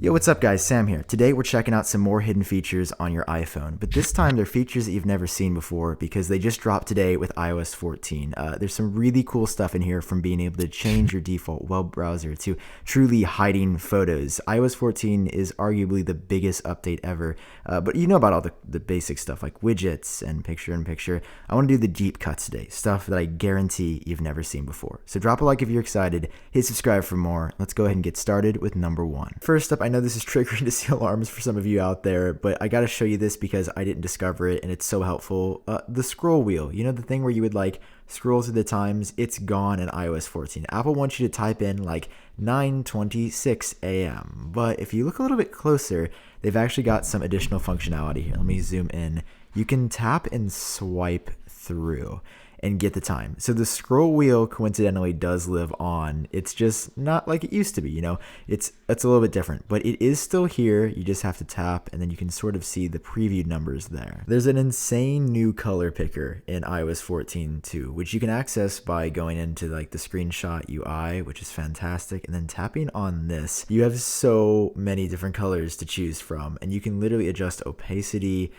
Yo, what's up guys, Sam here. Today we're checking out some more hidden features on your iPhone, but this time they're features that you've never seen before because they just dropped today with iOS 14. There's some really cool stuff in here, from being able to change your default web browser to truly hiding photos. iOS 14 is arguably the biggest update ever, but you know about all the basic stuff like widgets and picture-in-picture. I want to do the deep cuts today, stuff that I guarantee you've never seen before. So drop a like if you're excited, hit subscribe for more. Let's go ahead and get started with number one. First up, I know this is triggering to see alarms for some of you out there, but I gotta show you this because I didn't discover it and it's so helpful. The scroll wheel, you know, the thing where you would like scroll through the times, it's gone in iOS 14. Apple wants you to type in like 9:26 a.m. But if you look a little bit closer, they've actually got some additional functionality here. Let me zoom in. You can tap and swipe through and get the time. So the scroll wheel coincidentally does live on. It's just not like it used to be, you know. It's a little bit different, but it is still here. You just have to tap and then you can sort of see the previewed numbers there. There's an insane new color picker in iOS 14 too, which you can access by going into like the screenshot UI, which is fantastic, and then tapping on this. You have so many different colors to choose from, and you can literally adjust opacity.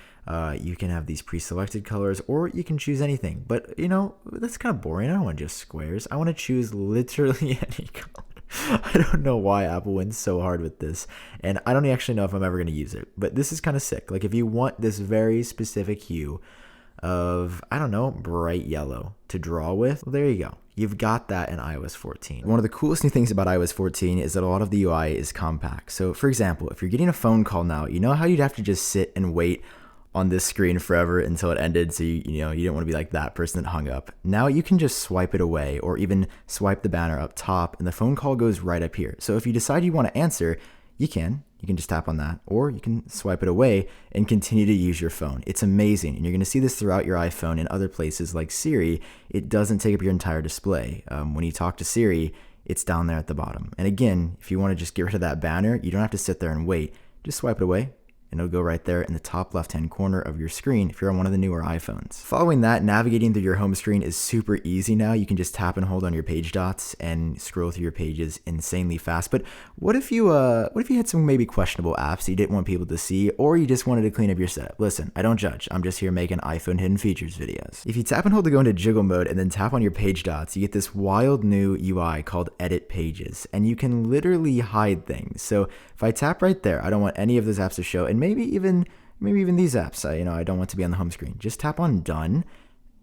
You can have these pre-selected colors, or you can choose anything. But, you know, that's kind of boring. I don't want just squares. I want to choose literally any color. I don't know why Apple went so hard with this, and I don't actually know if I'm ever going to use it. But this is kind of sick. Like, if you want this very specific hue of, I don't know, bright yellow to draw with, well, there you go. You've got that in iOS 14. One of the coolest new things about iOS 14 is that a lot of the UI is compact. So, for example, if you're getting a phone call now, you know how you'd have to just sit and wait on this screen forever until it ended, so you didn't want to be like that person that hung up. Now you can just swipe it away, or even swipe the banner up top, and the phone call goes right up here. So if you decide you want to answer, you can just tap on that, or you can swipe it away and continue to use your phone. It's amazing, and you're going to see this throughout your iPhone and other places like Siri. It doesn't take up your entire display. When you talk to Siri, it's down there at the bottom. And again, if you want to just get rid of that banner, you don't have to sit there and wait. Just swipe it away, and it'll go right there in the top left-hand corner of your screen if you're on one of the newer iPhones. Following that, navigating through your home screen is super easy now. You can just tap and hold on your page dots and scroll through your pages insanely fast. But what if you had some maybe questionable apps that you didn't want people to see, or you just wanted to clean up your setup? Listen, I don't judge. I'm just here making iPhone hidden features videos. If you tap and hold to go into jiggle mode and then tap on your page dots, you get this wild new UI called Edit Pages, and you can literally hide things. So if I tap right there, I don't want any of those apps to show, and maybe even these apps, I don't want to be on the home screen. Just tap on done,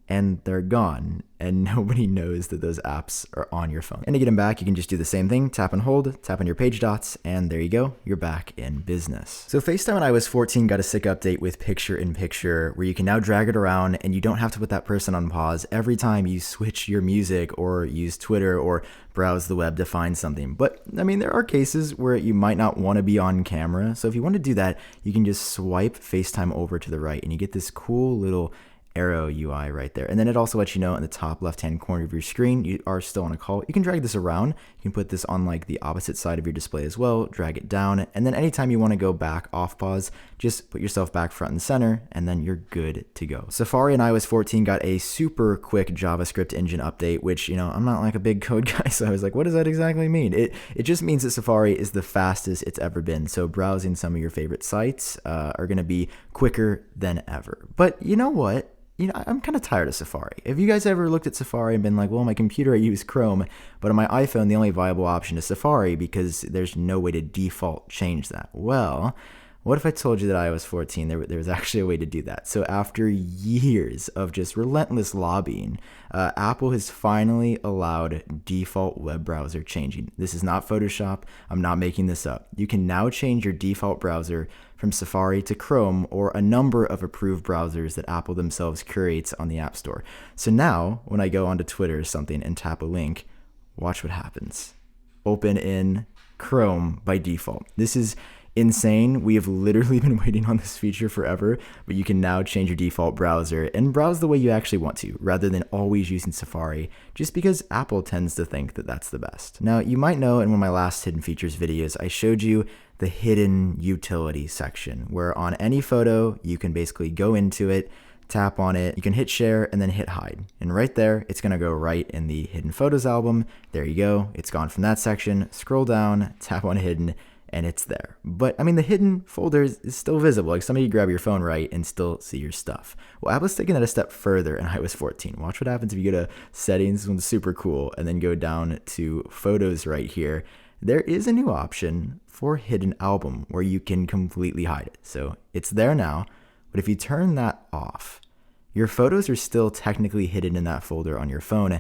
and they're gone, and nobody knows that those apps are on your phone. And to get them back, you can just do the same thing, tap and hold, tap on your page dots, and there you go, you're back in business. So Facetime on iOS 14 got a sick update with picture-in-picture, where you can now drag it around, and you don't have to put that person on pause every time you switch your music, or use Twitter, or browse the web to find something. But, I mean, there are cases where you might not want to be on camera, so if you want to do that, you can just swipe Facetime over to the right, and you get this cool little arrow UI right there. And then it also lets you know in the top left-hand corner of your screen, you are still on a call. You can drag this around. You can put this on like the opposite side of your display as well, drag it down. And then anytime you want to go back off pause, just put yourself back front and center, and then you're good to go. Safari in iOS 14 got a super quick JavaScript engine update, which, I'm not like a big code guy, so I was like, what does that exactly mean? It just means that Safari is the fastest it's ever been. So browsing some of your favorite sites are going to be quicker than ever. But you know what? I'm kind of tired of Safari. Have you guys ever looked at Safari and been like, well, on my computer I use Chrome, but on my iPhone the only viable option is Safari because there's no way to default change that? Well, what if I told you that iOS 14, there was actually a way to do that? So after years of just relentless lobbying, Apple has finally allowed default web browser changing. This is not Photoshop. I'm not making this up. You can now change your default browser from Safari to Chrome, or a number of approved browsers that Apple themselves curates on the App Store. So now, when I go onto Twitter or something and tap a link, watch what happens. Open in Chrome by default. This is insane. We have literally been waiting on this feature forever, but you can now change your default browser and browse the way you actually want to, rather than always using Safari, just because Apple tends to think that that's the best. Now, you might know in one of my last hidden features videos, I showed you the hidden utility section, where on any photo, you can basically go into it, tap on it, you can hit share and then hit hide. And right there, it's gonna go right in the hidden photos album. There you go, it's gone from that section. Scroll down, tap on hidden, and it's there. But I mean, the hidden folder is still visible. Like somebody grab your phone right and still see your stuff. Well, Apple's taking that a step further in iOS 14. Watch what happens if you go to settings. This one's super cool. And then go down to photos right here. There is a new option for hidden album where you can completely hide it. So it's there now. But if you turn that off, your photos are still technically hidden in that folder on your phone.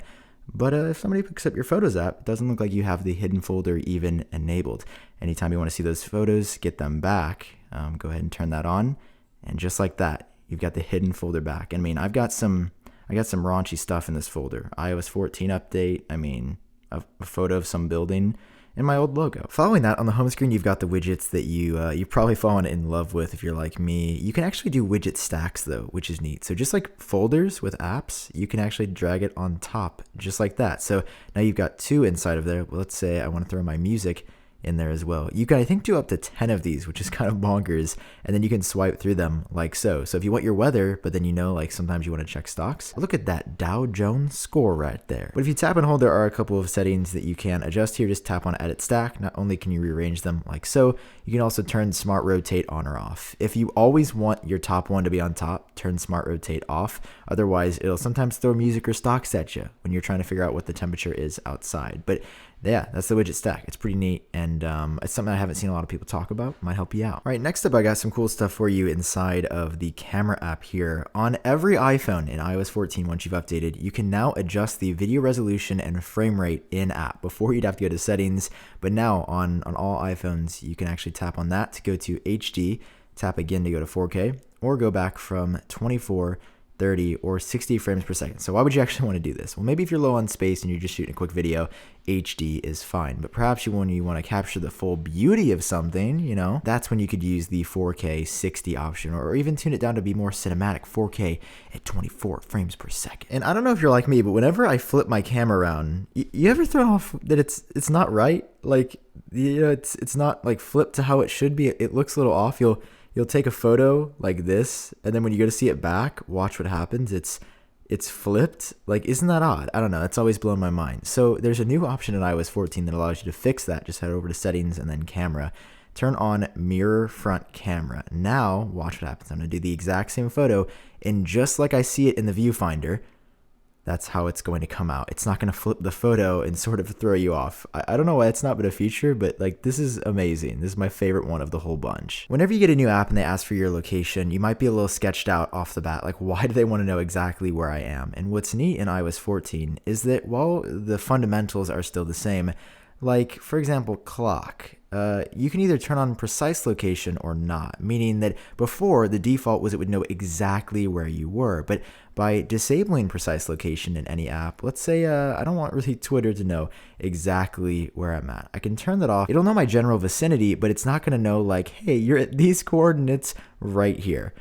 But if somebody picks up your Photos app, it doesn't look like you have the hidden folder even enabled. Anytime you want to see those photos, get them back, go ahead and turn that on. And just like that, you've got the hidden folder back. I mean, I got some raunchy stuff in this folder. iOS 14 update, I mean, a photo of some building, and my old logo. Following that, on the home screen, you've got the widgets that you've probably fallen in love with if you're like me. You can actually do widget stacks though, which is neat. So just like folders with apps, you can actually drag it on top just like that. So now you've got 2 inside of there. Well, let's say I want to throw my music in there as well. You can, I think, do up to 10 of these, which is kind of bonkers. And then you can swipe through them like so. So if you want your weather, but then like sometimes you want to check stocks, look at that Dow Jones score right there. But if you tap and hold, there are a couple of settings that you can adjust here. Just tap on edit stack. Not only can you rearrange them like so, you can also turn smart rotate on or off. If you always want your top one to be on top, turn smart rotate off. Otherwise, it'll sometimes throw music or stocks at you when you're trying to figure out what the temperature is outside. But yeah, that's the widget stack. It's pretty neat, and it's something I haven't seen a lot of people talk about. Might help you out. All right, next up, I got some cool stuff for you inside of the camera app here. On every iPhone in iOS 14, once you've updated, you can now adjust the video resolution and frame rate in app. Before, you'd have to go to settings, but now on all iPhones, you can actually tap on that to go to HD, tap again to go to 4K, or go back from 24, 30, or 60 frames per second. So why would you actually want to do this? Well, maybe if you're low on space and you're just shooting a quick video, HD is fine. But perhaps when you want to capture the full beauty of something, that's when you could use the 4K 60 option, or even tune it down to be more cinematic, 4K at 24 frames per second. And I don't know if you're like me, but whenever I flip my camera around, you ever thrown off that it's not right? Like, it's not like flipped to how it should be. It looks a little off. You'll take a photo like this, and then when you go to see it back, watch what happens. It's flipped. Like, isn't that odd? I don't know. It's always blown my mind. So there's a new option in iOS 14 that allows you to fix that. Just head over to settings and then camera. Turn on mirror front camera. Now, watch what happens. I'm going to do the exact same photo, and just like I see it in the viewfinder, that's how it's going to come out. It's not going to flip the photo and sort of throw you off. I don't know why it's not been a feature, but like, this is amazing. This is my favorite one of the whole bunch. Whenever you get a new app and they ask for your location, you might be a little sketched out off the bat. Like, why do they want to know exactly where I am? And what's neat in iOS 14 is that while the fundamentals are still the same, like, for example, clock, you can either turn on precise location or not, meaning that before, the default was it would know exactly where you were. But by disabling precise location in any app, let's say I don't want really Twitter to know exactly where I'm at. I can turn that off. It'll know my general vicinity, but it's not going to know like, hey, you're at these coordinates right here.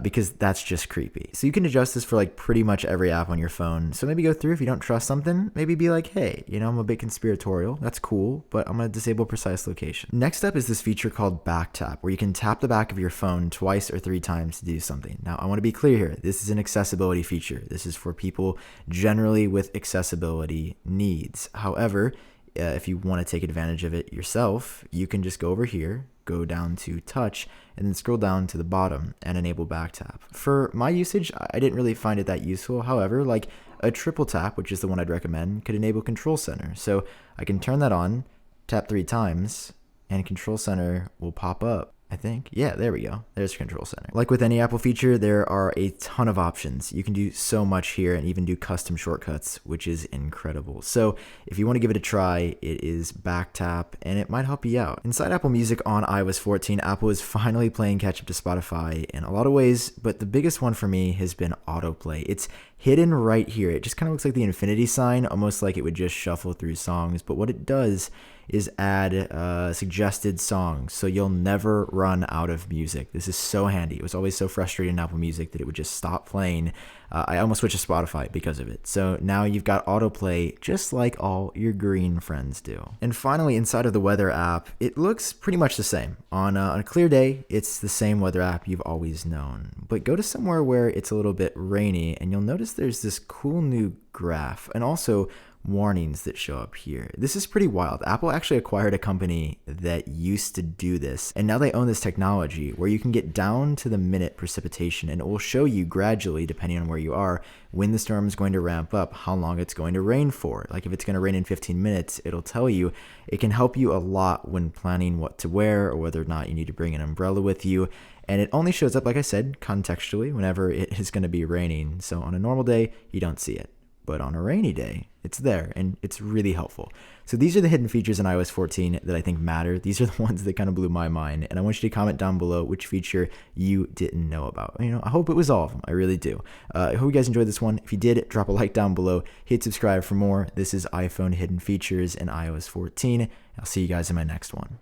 Because that's just creepy. So you can adjust this for like pretty much every app on your phone. So maybe go through, if you don't trust something, maybe be like, hey, I'm a bit conspiratorial. That's cool, but I'm going to disable precise location. Next up is this feature called back tap, where you can tap the back of your phone twice or 3 times to do something. Now, I want to be clear here. This is an accessibility feature. This is for people generally with accessibility needs. However, if you want to take advantage of it yourself, you can just go over here, go down to touch, and then scroll down to the bottom and enable back tap. For my usage, I didn't really find it that useful. However, like a triple tap, which is the one I'd recommend, could enable control center. So I can turn that on, tap 3 times, and control center will pop up. I think. Yeah, there we go. There's Control Center. Like with any Apple feature, there are a ton of options. You can do so much here and even do custom shortcuts, which is incredible. So if you want to give it a try, it is back tap and it might help you out. Inside Apple Music on iOS 14, Apple is finally playing catch up to Spotify in a lot of ways, but the biggest one for me has been Autoplay. It's hidden right here. It just kind of looks like the infinity sign, almost like it would just shuffle through songs, but what it does is add suggested songs, so you'll never run out of music. This is so handy. It was always so frustrating in Apple Music that it would just stop playing. I almost switched to Spotify because of it. So now you've got autoplay just like all your green friends do. And finally, inside of the weather app, it looks pretty much the same. On a clear day, it's the same weather app you've always known. But go to somewhere where it's a little bit rainy and you'll notice there's this cool new graph and also warnings that show up here. This is pretty wild. Apple actually acquired a company that used to do this, and now they own this technology where you can get down to the minute precipitation, and it will show you gradually, depending on where you are, when the storm is going to ramp up, how long it's going to rain for. Like if it's going to rain in 15 minutes, it'll tell you. It can help you a lot when planning what to wear or whether or not you need to bring an umbrella with you. And it only shows up, like I said, contextually whenever it is going to be raining. So on a normal day, you don't see it. But on a rainy day, it's there, and it's really helpful. So these are the hidden features in iOS 14 that I think matter. These are the ones that kind of blew my mind, and I want you to comment down below which feature you didn't know about. I hope it was all of them. I really do. I hope you guys enjoyed this one. If you did, drop a like down below. Hit subscribe for more. This is iPhone hidden features in iOS 14. I'll see you guys in my next one.